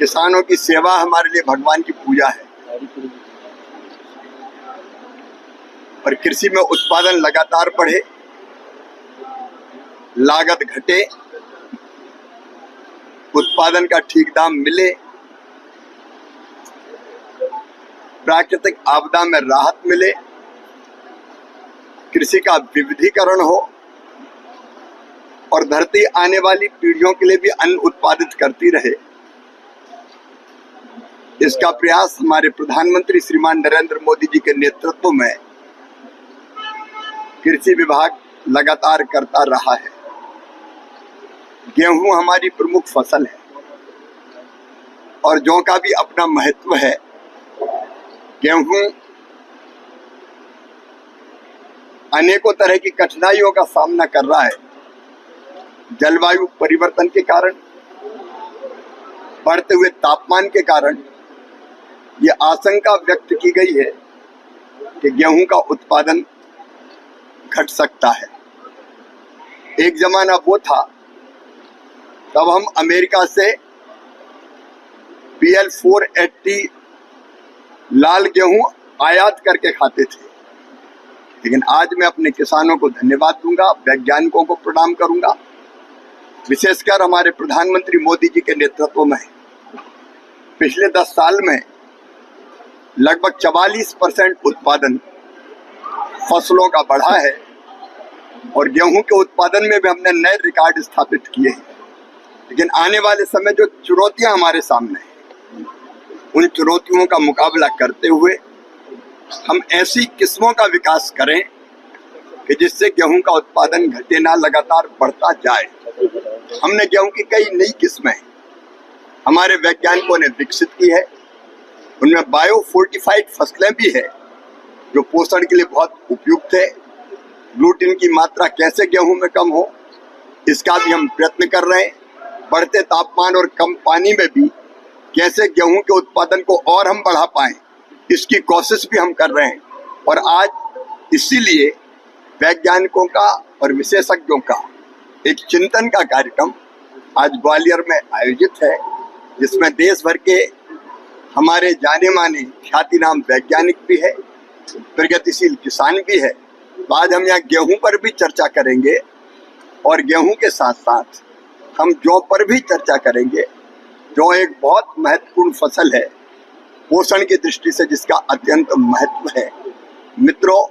किसानों की सेवा हमारे लिए भगवान की पूजा है और कृषि में उत्पादन लगातार बढ़े, लागत घटे, उत्पादन का ठीक दाम मिले, प्राकृतिक आपदा में राहत मिले, कृषि का विविधीकरण हो और धरती आने वाली पीढ़ियों के लिए भी अन्न उत्पादित करती रहे। इसका प्रयास हमारे प्रधानमंत्री श्रीमान नरेंद्र मोदी जी के नेतृत्व में कृषि विभाग लगातार करता रहा है। गेहूं हमारी प्रमुख फसल है और जौ का भी अपना महत्व है। गेहूं अनेकों तरह की कठिनाइयों का सामना कर रहा है। जलवायु परिवर्तन के कारण, बढ़ते हुए तापमान के कारण ये आशंका व्यक्त की गई है कि गेहूं का उत्पादन घट सकता है। एक जमाना वो था तब हम अमेरिका से PL 480 लाल गेहूं आयात करके खाते थे, लेकिन आज मैं अपने किसानों को धन्यवाद दूंगा, वैज्ञानिकों को प्रणाम करूंगा, विशेषकर हमारे प्रधानमंत्री मोदी जी के नेतृत्व में पिछले 10 साल में लगभग 44% उत्पादन फसलों का बढ़ा है और गेहूं के उत्पादन में भी हमने नए रिकॉर्ड स्थापित किए हैं। लेकिन आने वाले समय जो चुनौतियां हमारे सामने हैं, उन चुनौतियों का मुकाबला करते हुए हम ऐसी किस्मों का विकास करें कि जिससे गेहूं का उत्पादन घटे ना, लगातार बढ़ता जाए। हमने गेहूं की कई नई किस्में हमारे वैज्ञानिकों ने विकसित की है। उनमें बायो फोर्टिफाइड फसलें भी है जो पोषण के लिए बहुत उपयुक्त है। ग्लूटेन की मात्रा कैसे गेहूं में कम हो, इसका भी हम प्रयत्न कर रहे हैं। बढ़ते तापमान और कम पानी में भी कैसे गेहूं के उत्पादन को और हम बढ़ा पाएं, इसकी कोशिश भी हम कर रहे हैं। और आज इसीलिए वैज्ञानिकों का और विशेषज्ञों का एक चिंतन का कार्यक्रम आज ग्वालियर में आयोजित है, जिसमें देश भर के हमारे जाने माने ख्यातिनाम वैज्ञानिक भी है, प्रगतिशील किसान भी है। तो आज हम यहाँ गेहूं पर भी चर्चा करेंगे और गेहूं के साथ साथ हम जौ पर भी चर्चा करेंगे। जौ एक बहुत महत्वपूर्ण फसल है पोषण की दृष्टि से, जिसका अत्यंत महत्व है। मित्रों,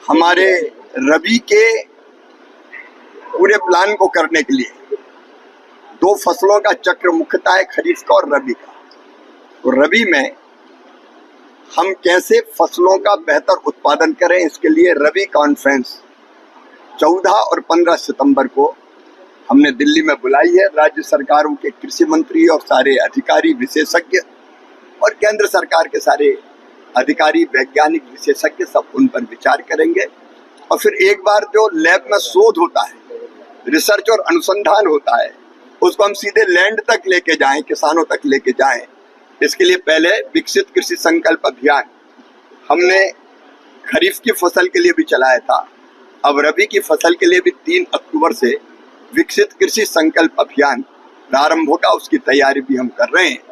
हमारे रबी के पूरे प्लान को करने के लिए 2 फसलों का चक्र मुख्यतः है, खरीफ का और रबी का। तो रबी में हम कैसे फसलों का बेहतर उत्पादन करें, इसके लिए रबी कॉन्फ्रेंस 14 और 15 सितंबर को हमने दिल्ली में बुलाई है। राज्य सरकारों के कृषि मंत्री और सारे अधिकारी, विशेषज्ञ और केंद्र सरकार के सारे अधिकारी, वैज्ञानिक, विशेषज्ञ सब उन पर विचार करेंगे। और फिर एक बार जो लैब में शोध होता है, रिसर्च और अनुसंधान होता है, उसको हम सीधे लैंड तक लेके जाएं, किसानों तक लेके जाएं। इसके लिए पहले विकसित कृषि संकल्प अभियान हमने खरीफ की फसल के लिए भी चलाया था। अब रबी की फसल के लिए भी 3 अक्टूबर से विकसित कृषि संकल्प अभियान प्रारंभ होगा, उसकी तैयारी भी हम कर रहे हैं।